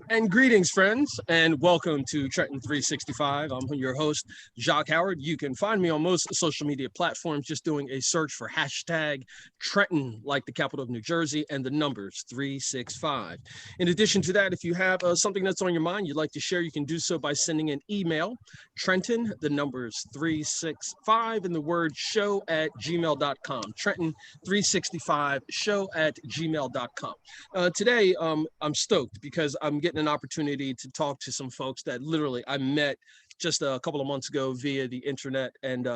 And greetings, friends, and welcome to Trenton 365. I'm your host, Jacque Howard. You can find me on most social media platforms just doing a search for hashtag Trenton, like the capital of New Jersey, and the numbers 365. In addition to that, if you have something that's on your mind you'd like to share, you can do so by sending an email, Trenton, the numbers 365, and the word show at gmail.com. Trenton 365 show at gmail.com. Today, I'm stoked because I'm getting an opportunity to talk to some folks that literally I met just a couple of months ago via the internet, and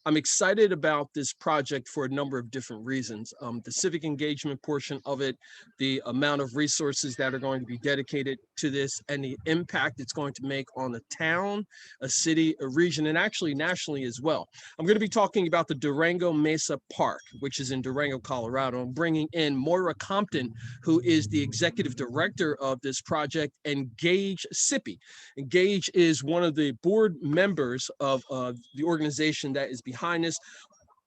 I'm excited about this project for a number of different reasons. The civic engagement portion of it, the amount of resources that are going to be dedicated to this, and the impact it's going to make on a town, a city, a region, and actually nationally as well. I'm going to be talking about the Durango Mesa Park, which is in Durango, Colorado. I'm bringing in Moira Compton, who is the executive director of this project, and Gaige Sippy. And Gaige is one of the board members of the organization that is behind this.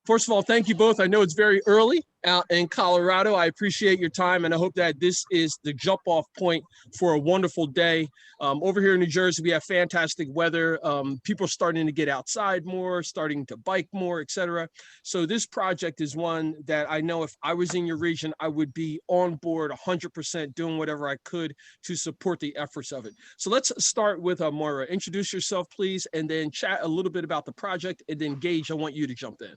First of all, thank you both. I know it's very early out in Colorado. I appreciate your time, and I hope that this is the jump-off point for a wonderful day. Over here in New Jersey, we have fantastic weather. People are starting to get outside more, starting to bike more, etc. So this project is one that I know if I was in your region, I would be on board 100%, doing whatever I could to support the efforts of it. So let's start with Moira. Introduce yourself, please, and then chat a little bit about the project, and then Gaige, I want you to jump in.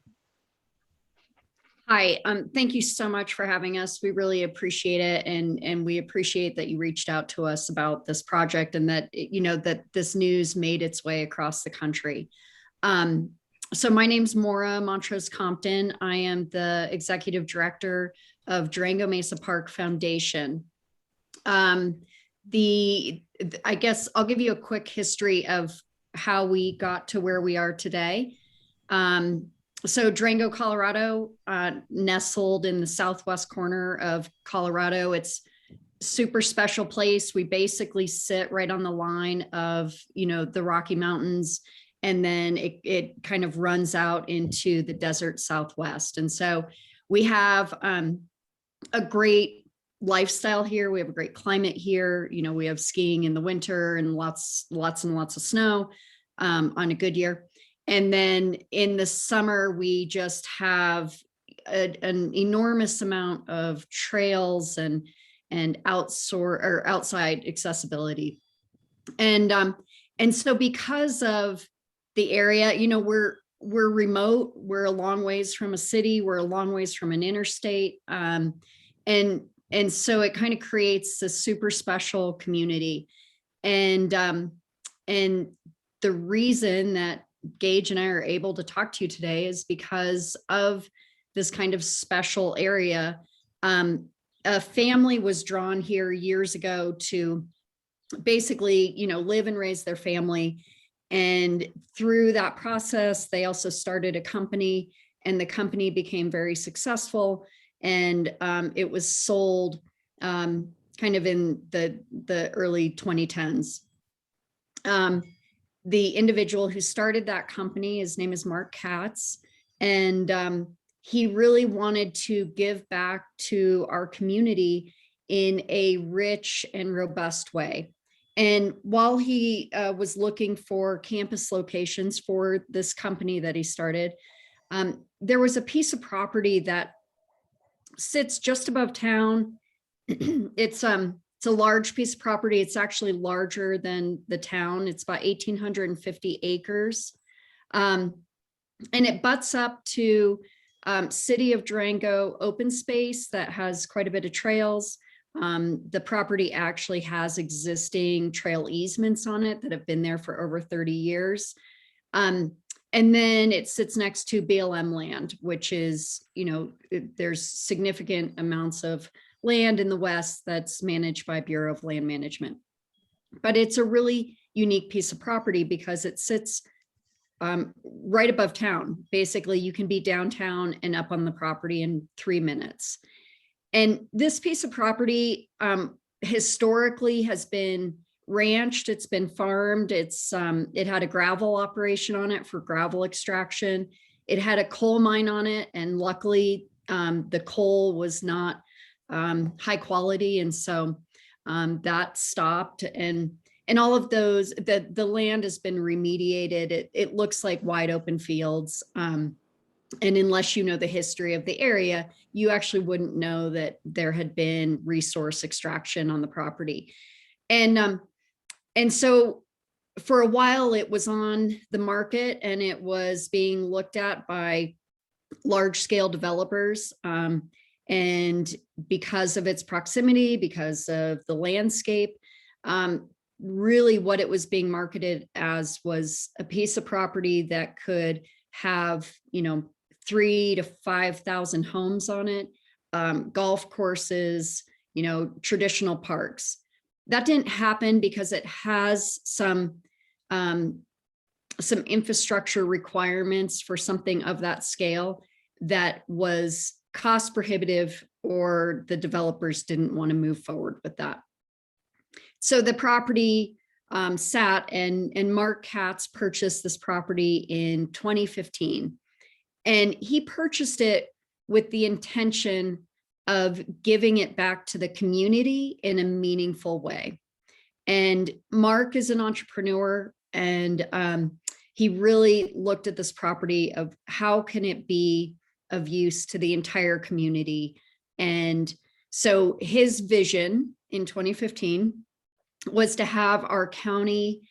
Hi, thank you so much for having us. We really appreciate it. And we appreciate that you reached out to us about this project and that, that this news made its way across the country. So my name's Maura, Montrose, Compton. I am the executive director of Durango Mesa Park Foundation. I guess I'll give you a quick history of how we got to where we are today. So Durango, Colorado, nestled in the southwest corner of Colorado. It's a super special place. We basically sit right on the line of, the Rocky Mountains, and then it kind of runs out into the desert Southwest. And so we have a great lifestyle here. We have a great climate here. We have skiing in the winter and lots and lots of snow on a good year. And then in the summer, we just have an enormous amount of trails and outside accessibility. And so because of the area, we're remote, we're a long ways from a city, we're a long ways from an interstate. And so it kind of creates a super special community. And the reason that Gaige and I are able to talk to you today is because of this kind of special area. A family was drawn here years ago to basically, live and raise their family. And through that process, they also started a company, and the company became very successful. And it was sold kind of in the early 2010s. The individual who started that company, his name is Mark Katz, and he really wanted to give back to our community in a rich and robust way. And while he was looking for campus locations for this company that he started, there was a piece of property that sits just above town. It's a large piece of property. It's actually larger than the town. It's about 1,850 acres. And it butts up to City of Durango open space that has quite a bit of trails. The property actually has existing trail easements on it that have been there for over 30 years. And then it sits next to BLM land, which is, there's significant amounts of land in the West that's managed by Bureau of Land Management. But it's a really unique piece of property because it sits right above town. Basically, you can be downtown and up on the property in 3 minutes. And this piece of property historically has been ranched, it's been farmed, it had a gravel operation on it for gravel extraction. It had a coal mine on it, and luckily the coal was not high quality. And so that stopped, and all of those, the land has been remediated. It looks like wide open fields. And unless you know the history of the area, you actually wouldn't know that there had been resource extraction on the property. And so for a while it was on the market and it was being looked at by large scale developers. And because of its proximity, because of the landscape, really what it was being marketed as was a piece of property that could have, 3,000 to 5,000 homes on it, golf courses, traditional parks. That didn't happen because it has some infrastructure requirements for something of that scale that was cost prohibitive, or the developers didn't want to move forward with that. So the property sat, and Mark Katz purchased this property in 2015. And he purchased it with the intention of giving it back to the community in a meaningful way. And Mark is an entrepreneur, and he really looked at this property of how can it be of use to the entire community. And so his vision in 2015 was to have our county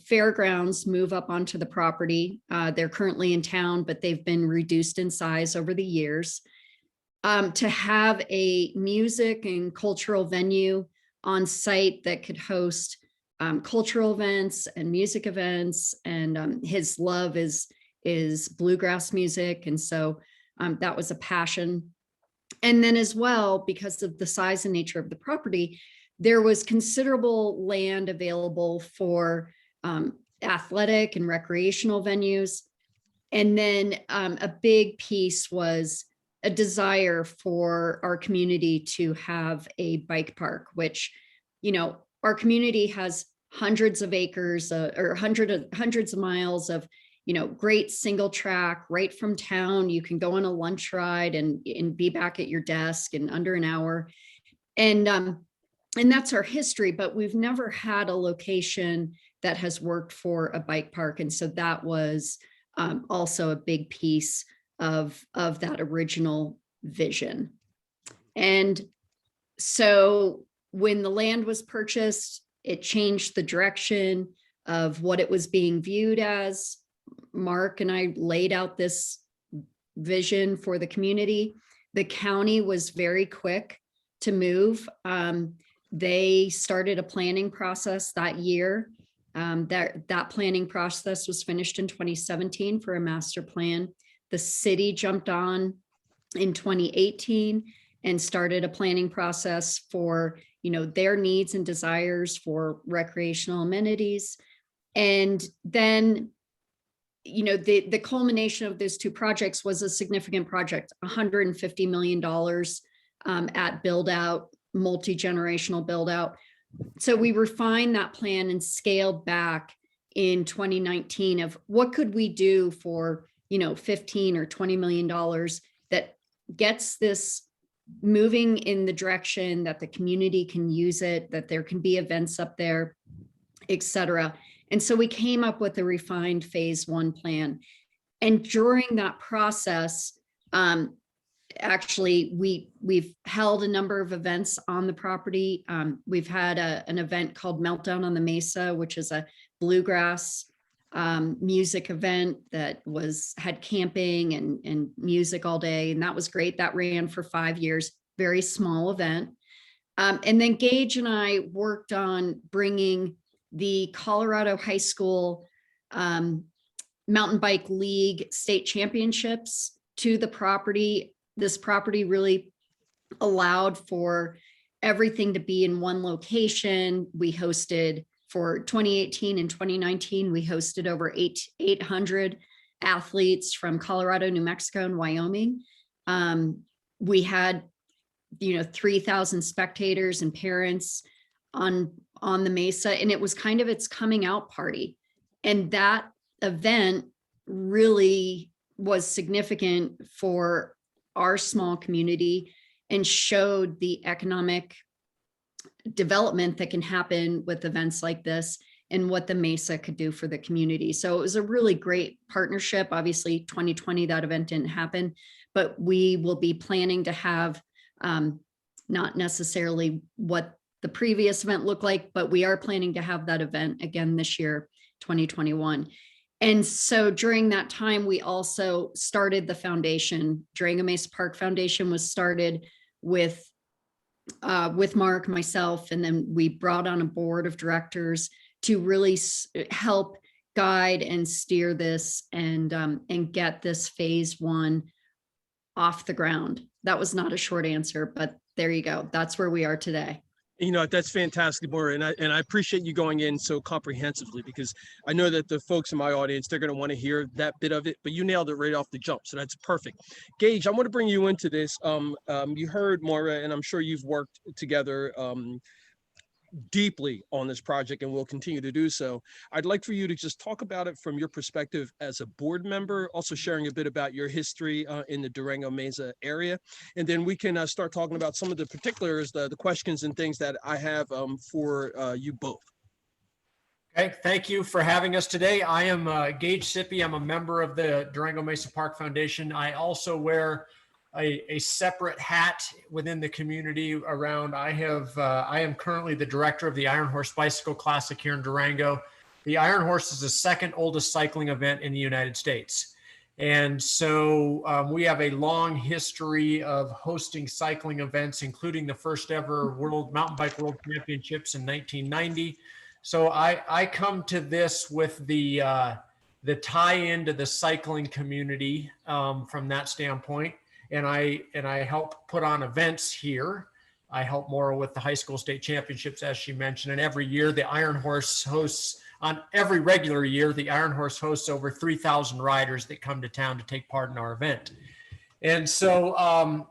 fairgrounds move up onto the property. They're currently in town, but they've been reduced in size over the years. To have a music and cultural venue on site that could host cultural events and music events. And his love is bluegrass music. And so that was a passion. And then as well, because of the size and nature of the property, there was considerable land available for athletic and recreational venues. And then a big piece was a desire for our community to have a bike park, which, our community has hundreds of acres or hundreds of miles of, great single track right from town. You can go on a lunch ride and be back at your desk in under an hour. And that's our history, but we've never had a location that has worked for a bike park. And so that was also a big piece of that original vision. And so when the land was purchased, it changed the direction of what it was being viewed as. Mark and I laid out this vision for the community. The county was very quick to move. They started a planning process that year. That planning process was finished in 2017 for a master plan. The city jumped on in 2018 and started a planning process for, their needs and desires for recreational amenities. And then, the culmination of those two projects was a significant project, $150 million at build out, multi-generational build out. So we refined that plan and scaled back in 2019 of what could we do for, 15 or $20 million that gets this moving in the direction that the community can use it, that there can be events up there, et cetera. And so we came up with a refined phase one plan. And during that process, actually, we've held a number of events on the property. We've had an event called Meltdown on the Mesa, which is a bluegrass music event that had camping and music all day. And that was great. That ran for 5 years, very small event. And then Gaige and I worked on bringing the Colorado High School Mountain Bike League state championships to the property. This property really allowed for everything to be in one location. We hosted for 2018 and 2019, we hosted over 800 athletes from Colorado, New Mexico, and Wyoming. We had, 3,000 spectators and parents on the Mesa, and it was kind of its coming out party. And that event really was significant for our small community and showed the economic development that can happen with events like this and what the Mesa could do for the community. So it was a really great partnership. Obviously 2020, that event didn't happen, but we will be planning to have not necessarily what the previous event looked like, but we are planning to have that event again this year, 2021. And so during that time, we also started the foundation. Durango Mesa Park Foundation was started with Mark, myself, and then we brought on a board of directors to really help guide and steer this and get this phase one off the ground. That was not a short answer, but there you go. That's where we are today. You know, that's fantastic, Moira, and I appreciate you going in so comprehensively, because I know that the folks in my audience, they're going to want to hear that bit of it, but you nailed it right off the jump, so that's perfect. Gaige, I want to bring you into this. You heard Moira, and I'm sure you've worked together deeply on this project and will continue to do so. I'd like for you to just talk about it from your perspective as a board member, also sharing a bit about your history in the Durango Mesa area. And then we can start talking about some of the particulars, the questions and things that I have for you both. Okay, thank you for having us today. I am Gaige Sippy. I'm a member of the Durango Mesa Park Foundation. I also wear a separate hat within the community around. I am currently the director of the Iron Horse Bicycle Classic here in Durango. The Iron Horse is the second oldest cycling event in the United States. And so we have a long history of hosting cycling events, including the first ever Mountain Bike World Championships in 1990. So I come to this with the tie-in to the cycling community from that standpoint. And I help put on events here. I help Maura with the high school state championships, as she mentioned. And every year, the Iron Horse hosts, on every regular year, the Iron Horse hosts over 3,000 riders that come to town to take part in our event. And so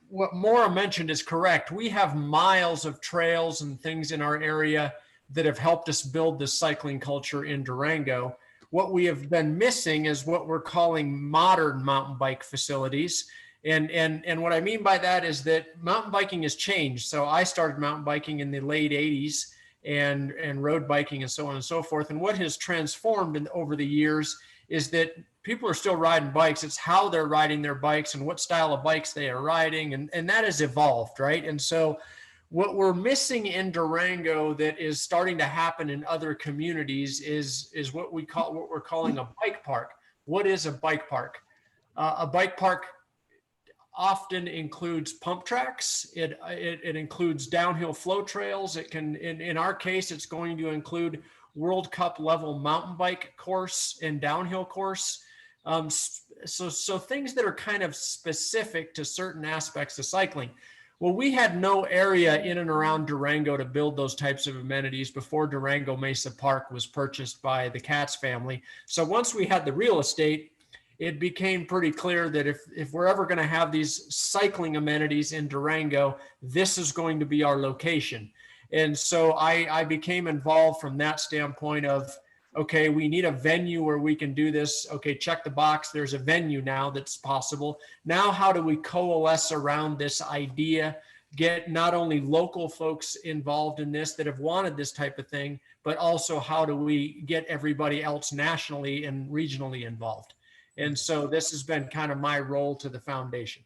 what Maura mentioned is correct. We have miles of trails and things in our area that have helped us build this cycling culture in Durango. What we have been missing is what we're calling modern mountain bike facilities. And what I mean by that is that mountain biking has changed. So I started mountain biking in the late 80s and road biking and so on and so forth. And what has transformed over the years is that people are still riding bikes. It's how they're riding their bikes and what style of bikes they are riding. And that has evolved, right? And so what we're missing in Durango that is starting to happen in other communities is what we're calling a bike park. What is a bike park? A bike park often includes pump tracks. It includes downhill flow trails. It can, in our case, it's going to include World Cup level mountain bike course and downhill course. So things that are kind of specific to certain aspects of cycling. Well, we had no area in and around Durango to build those types of amenities before Durango Mesa Park was purchased by the Katz family. So once we had the real estate, it became pretty clear that if we're ever going to have these cycling amenities in Durango, this is going to be our location. And so I became involved from that standpoint of, okay, we need a venue where we can do this. Okay, check the box. There's a venue now that's possible. Now, how do we coalesce around this idea, get not only local folks involved in this that have wanted this type of thing, but also how do we get everybody else nationally and regionally involved? And so this has been kind of my role to the foundation.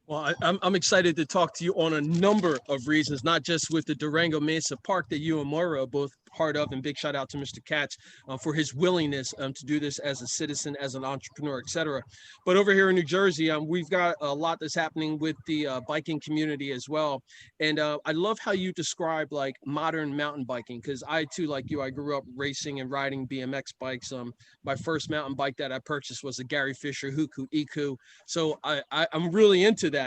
Well, I'm excited to talk to you on a number of reasons, not just with the Durango Mesa Park that you and Moira are both part of, and big shout out to Mr. Katz for his willingness to do this as a citizen, as an entrepreneur, et cetera. But over here in New Jersey, we've got a lot that's happening with the biking community as well. And I love how you describe like modern mountain biking, because I too, like you, I grew up racing and riding BMX bikes. My first mountain bike that I purchased was a Gary Fisher Huku Iku. So I'm really into that.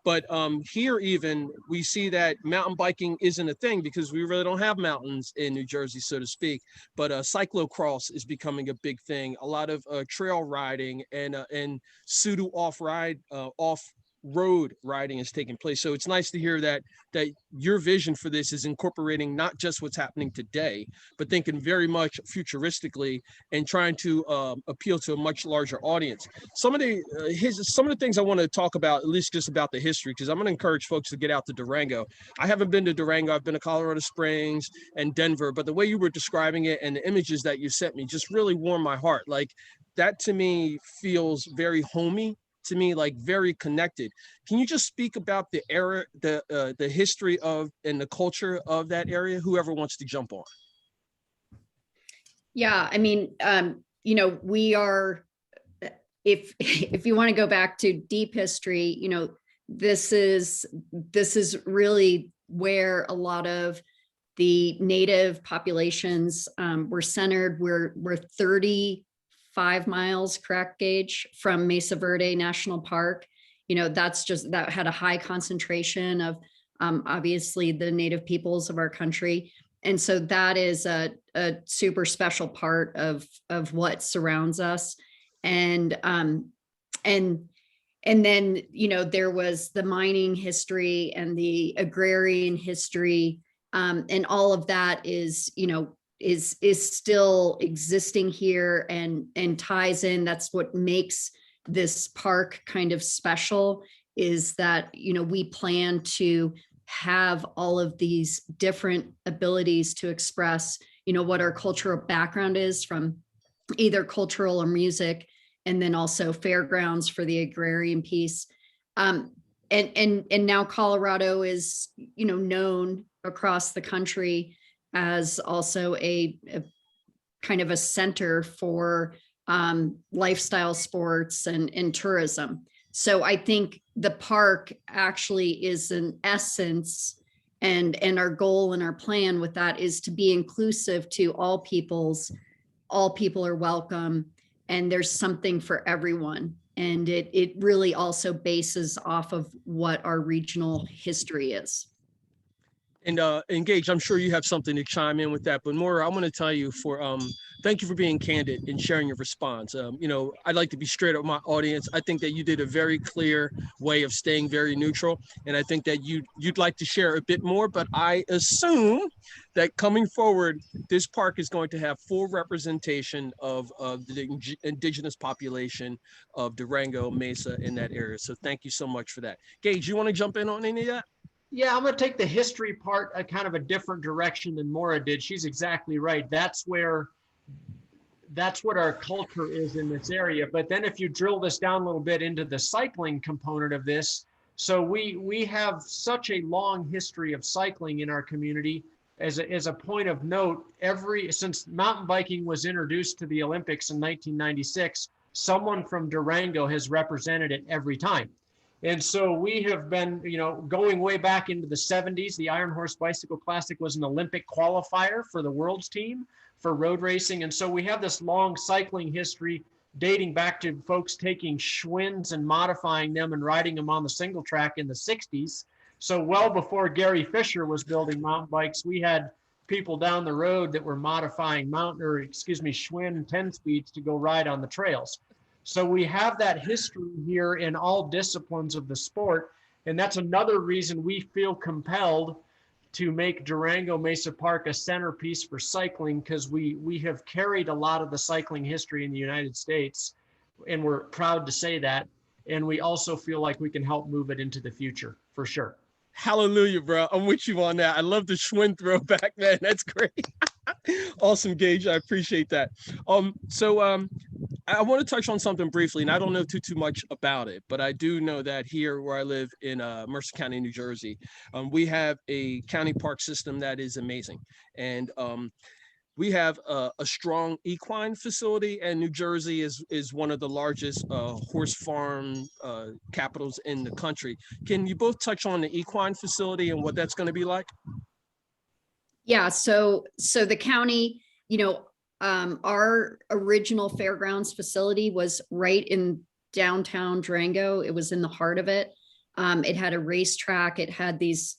But here even we see that mountain biking isn't a thing because we really don't have mountains in New Jersey, so to speak. But cyclocross is becoming a big thing. A lot of trail riding and pseudo off road riding is taking place. So it's nice to hear that your vision for this is incorporating not just what's happening today, but thinking very much futuristically and trying to appeal to a much larger audience. Some of the things I want to talk about, at least just about the history, because I'm going to encourage folks to get out to Durango. I haven't been to Durango. I've been to Colorado Springs and Denver, but the way you were describing it and the images that you sent me just really warmed my heart. Like, that to me feels very homey to me, like very connected. Can you just speak about the era, the history of and the culture of that area? Whoever wants to jump on. Yeah, I mean, we are, if you want to go back to deep history, this is really where a lot of the native populations were centered. We're 35 miles, correct, Gaige, from Mesa Verde National Park. That had a high concentration of obviously the native peoples of our country. And so that is a super special part of what surrounds us. And then, there was the mining history and the agrarian history. And all of that is still existing here and ties in. That's what makes this park kind of special, is that, we plan to have all of these different abilities to express, what our cultural background is, from either cultural or music, and then also fairgrounds for the agrarian piece. And now Colorado is, known across the country as also a kind of a center for lifestyle sports and tourism. So I think the park actually is an essence, and our goal and our plan with that is to be inclusive to all peoples. All people are welcome, and there's something for everyone. And it really also bases off of what our regional history is. And Gaige, I'm sure you have something to chime in with that. But Maura, I want to tell you thank you for being candid and sharing your response. I'd like to be straight up with my audience. I think that you did a very clear way of staying very neutral, and I think that you'd like to share a bit more. But I assume that coming forward, this park is going to have full representation of the indigenous population of Durango Mesa in that area. So thank you so much for that. Gaige, you want to jump in on any of that? Yeah, I'm going to take the history part a kind of a different direction than Maura did. She's exactly right. That's what our culture is in this area. But then if you drill this down a little bit into the cycling component of this, so we have such a long history of cycling in our community. As a point of note, since mountain biking was introduced to the Olympics in 1996, someone from Durango has represented it every time. And so we have been, going way back into the 70s. The Iron Horse Bicycle Classic was an Olympic qualifier for the world's team for road racing. And so we have this long cycling history dating back to folks taking Schwinn's and modifying them and riding them on the single track in the 60s. So well before Gary Fisher was building mountain bikes, we had people down the road that were modifying Schwinn 10 speeds to go ride on the trails. So we have that history here in all disciplines of the sport. And that's another reason we feel compelled to make Durango Mesa Park a centerpiece for cycling, because we have carried a lot of the cycling history in the United States, and we're proud to say that. And we also feel like we can help move it into the future, for sure. Hallelujah, bro. I'm with you on that. I love the Schwinn throwback, man. That's great. Awesome, Gaige. I appreciate that. I want to touch on something briefly, and I don't know too much about it, but I do know that here where I live in Mercer County, New Jersey, we have a county park system that is amazing. And we have a strong equine facility, and New Jersey is one of the largest horse farm capitals in the country. Can you both touch on the equine facility and what that's going to be like? Yeah, so the county, our original fairgrounds facility was right in downtown Durango. It was in the heart of it. It had a racetrack. It had these,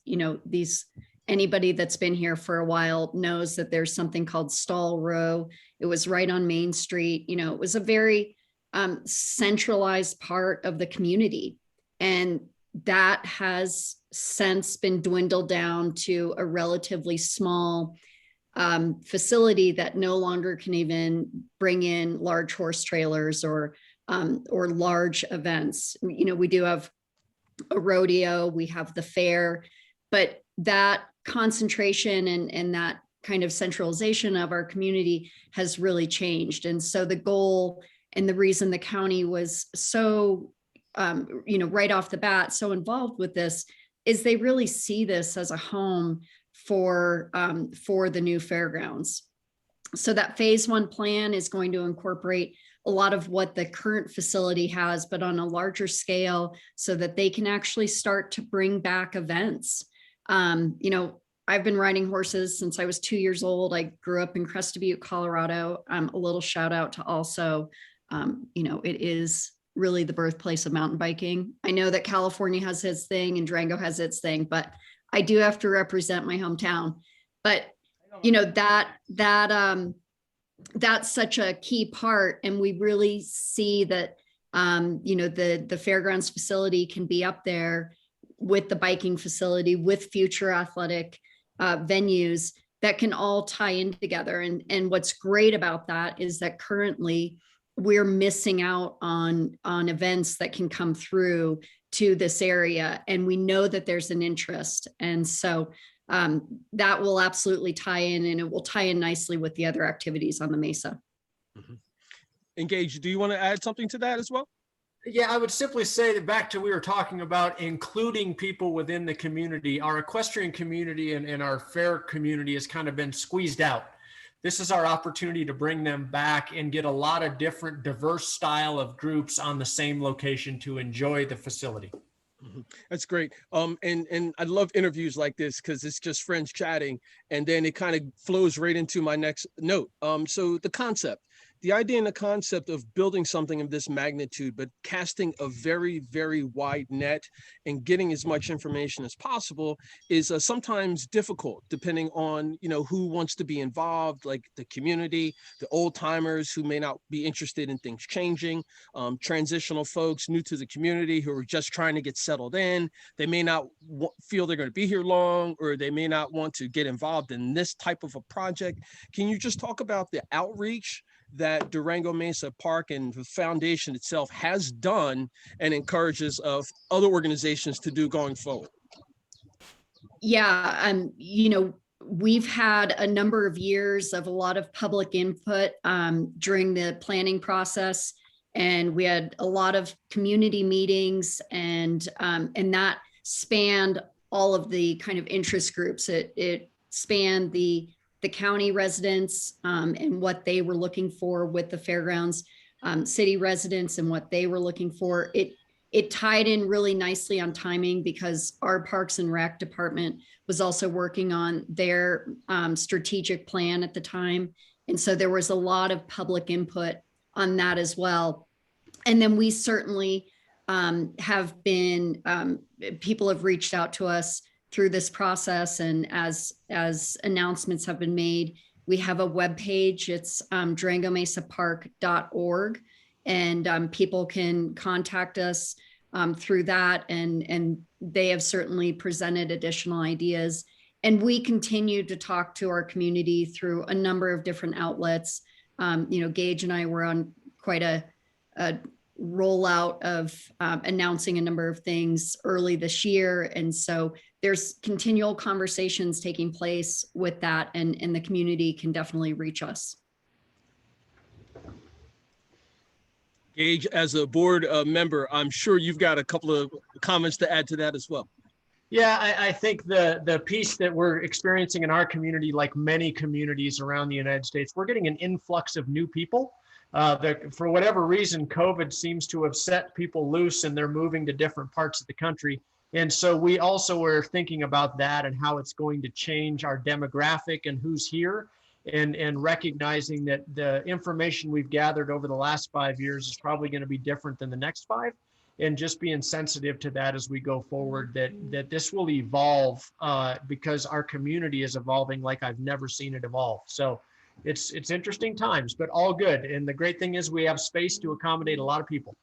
anybody that's been here for a while knows that there's something called Stall Row. It was right on Main Street. It was a very centralized part of the community. And that has since been dwindled down to a relatively small facility that no longer can even bring in large horse trailers or large events. You know, we do have a rodeo, we have the fair, but that concentration and that kind of centralization of our community has really changed. And so the goal and the reason the county was so, you know, right off the bat, so involved with this is they really see this as a home for the new fairgrounds. So that phase one plan is going to incorporate a lot of what the current facility has, but on a larger scale so that they can actually start to bring back events. You know, I've been riding horses since I was 2 years old. I grew up in Crested Butte, Colorado. A little shout out to also, you know, it is really the birthplace of mountain biking. I know that California has its thing and Durango has its thing, but I do have to represent my hometown. But, you know, that's such a key part. And we really see that, you know, the fairgrounds facility can be up there with the biking facility, with future athletic venues that can all tie in together. And what's great about that is that currently we're missing out on events that can come through to this area. And we know that there's an interest. And so that will absolutely tie in, and it will tie in nicely with the other activities on the Mesa. Mm-hmm. And Gaige, do you want to add something to that as well? Yeah, I would simply say that back to we were talking about including people within the community. Our equestrian community and our fair community has kind of been squeezed out. This is our opportunity to bring them back and get a lot of different diverse style of groups on the same location to enjoy the facility. Mm-hmm. That's great. And I love interviews like this because it's just friends chatting, and then it kind of flows right into my next note. So the idea and the concept of building something of this magnitude, but casting a very, very wide net and getting as much information as possible is sometimes difficult, depending on, you know, who wants to be involved, like the community, the old timers who may not be interested in things changing, transitional folks new to the community who are just trying to get settled in. They may not feel they're going to be here long, or they may not want to get involved in this type of a project. Can you just talk about the outreach that Durango Mesa Park and the foundation itself has done and encourages of other organizations to do going forward? Yeah, you know, we've had a number of years of a lot of public input during the planning process, and we had a lot of community meetings, and that spanned all of the kind of interest groups. It spanned the county residents and what they were looking for with the fairgrounds, city residents and what they were looking for. It tied in really nicely on timing because our Parks and Rec department was also working on their strategic plan at the time. And so there was a lot of public input on that as well. And then we certainly have been, people have reached out to us through this process, and as announcements have been made, we have a webpage. It's durangomesapark.org, and people can contact us through that, and they have certainly presented additional ideas. And we continue to talk to our community through a number of different outlets. You know, Gaige and I were on quite a rollout of announcing a number of things early this year. And so there's continual conversations taking place with that, and the community can definitely reach us. Gaige, as a board member, I'm sure you've got a couple of comments to add to that as well. Yeah, I think the piece that we're experiencing in our community, like many communities around the United States, we're getting an influx of new people. That for whatever reason, COVID seems to have set people loose and they're moving to different parts of the country. And so we also were thinking about that and how it's going to change our demographic and who's here, and recognizing that the information we've gathered over the last 5 years is probably going to be different than the next 5. And just being sensitive to that as we go forward, that this will evolve because our community is evolving like I've never seen it evolve. So it's interesting times, but all good. And the great thing is we have space to accommodate a lot of people.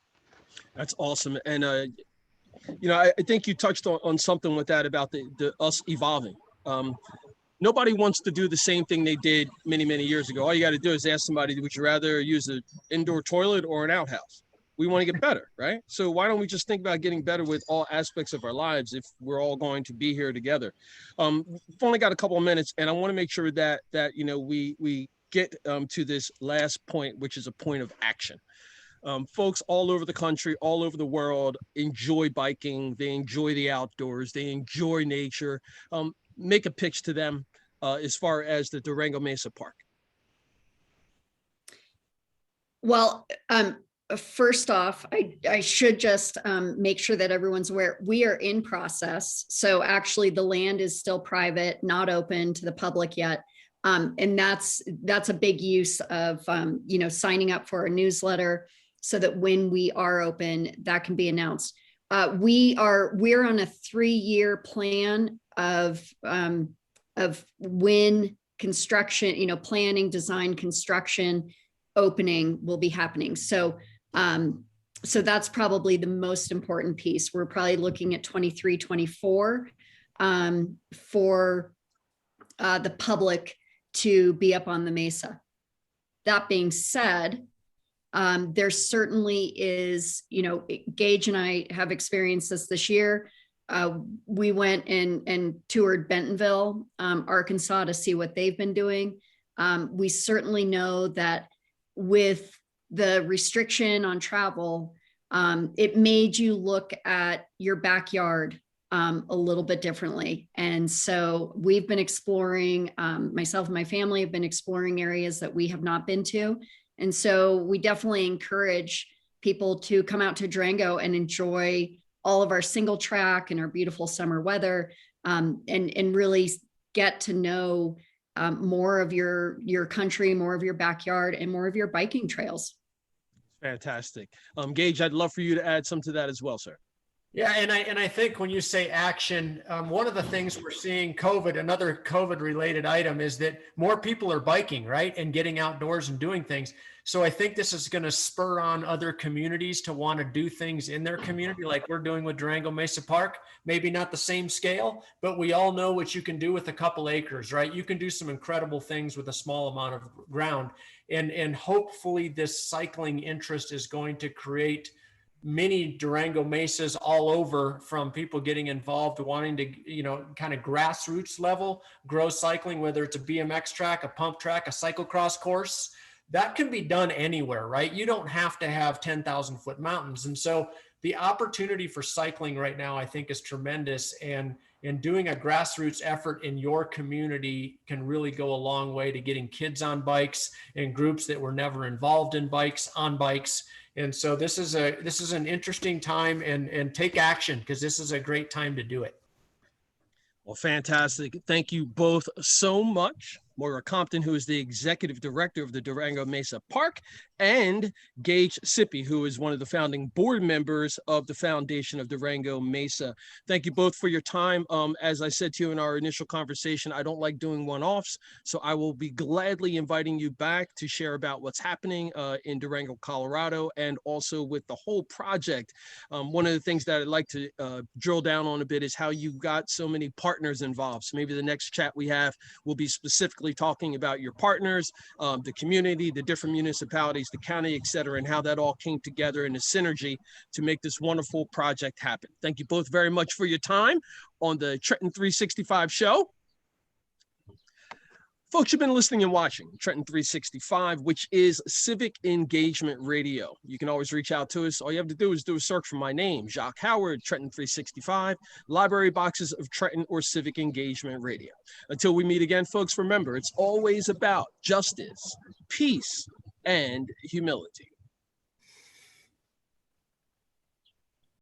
That's awesome. And You know, I think you touched on something with that about the us evolving. Nobody wants to do the same thing they did many, many years ago. All you got to do is ask somebody, would you rather use an indoor toilet or an outhouse? We want to get better, right? So why don't we just think about getting better with all aspects of our lives if we're all going to be here together? We've only got a couple of minutes, and I want to make sure that you know we get to this last point, which is a point of action. Folks all over the country, all over the world enjoy biking. They enjoy the outdoors. They enjoy nature. Make a pitch to them as far as the Durango Mesa Park. Well, first off, I should just make sure that everyone's aware we are in process. So actually the land is still private, not open to the public yet. And that's a big use of, you know, signing up for a newsletter so that when we are open, that can be announced. We're on a 3-year plan of when construction, you know, planning, design, construction, opening will be happening. So that's probably the most important piece. We're probably looking at 23, 24 for the public to be up on the Mesa. That being said, there certainly is, you know, Gaige and I have experienced this year. We went and toured Bentonville, Arkansas to see what they've been doing. We certainly know that with the restriction on travel, it made you look at your backyard a little bit differently. And so we've been exploring, myself and my family have been exploring areas that we have not been to. And so we definitely encourage people to come out to Durango and enjoy all of our single track and our beautiful summer weather, and really get to know more of your country, more of your backyard, and more of your biking trails. Fantastic. Gaige, I'd love for you to add some to that as well, sir. Yeah, and I think when you say action, one of the things we're seeing another COVID related item is that more people are biking, right? And getting outdoors and doing things. So I think this is going to spur on other communities to want to do things in their community like we're doing with Durango Mesa Park. Maybe not the same scale, but we all know what you can do with a couple acres, right? You can do some incredible things with a small amount of ground. And hopefully this cycling interest is going to create many Durango Mesas all over, from people getting involved, wanting to, you know, kind of grassroots level grow cycling, whether it's a BMX track, a pump track, a cyclocross course. That can be done anywhere, right? You don't have to have 10,000 foot mountains. And so the opportunity for cycling right now, I think, is tremendous. And doing a grassroots effort in your community can really go a long way to getting kids on bikes and groups that were never involved in bikes on bikes. And so this is an interesting time, and take action, because this is a great time to do it. Well, fantastic. Thank you both so much. Moira Compton, who is the executive director of the Durango Mesa Park, and Gaige Sippy, who is one of the founding board members of the Foundation of Durango Mesa. Thank you both for your time. As I said to you in our initial conversation, I don't like doing one-offs, so I will be gladly inviting you back to share about what's happening in Durango, Colorado, and also with the whole project. One of the things that I'd like to drill down on a bit is how you got so many partners involved. So maybe the next chat we have will be specifically talking about your partners, the community, the different municipalities, the county, et cetera, and how that all came together in a synergy to make this wonderful project happen. Thank you both very much for your time on the Trenton 365 show. Folks, you've been listening and watching Trenton 365, which is Civic Engagement Radio. You can always reach out to us. All you have to do is do a search for my name, Jacque Howard, Trenton 365, library boxes of Trenton or Civic Engagement Radio. Until we meet again, folks, remember, it's always about justice, peace, and humility.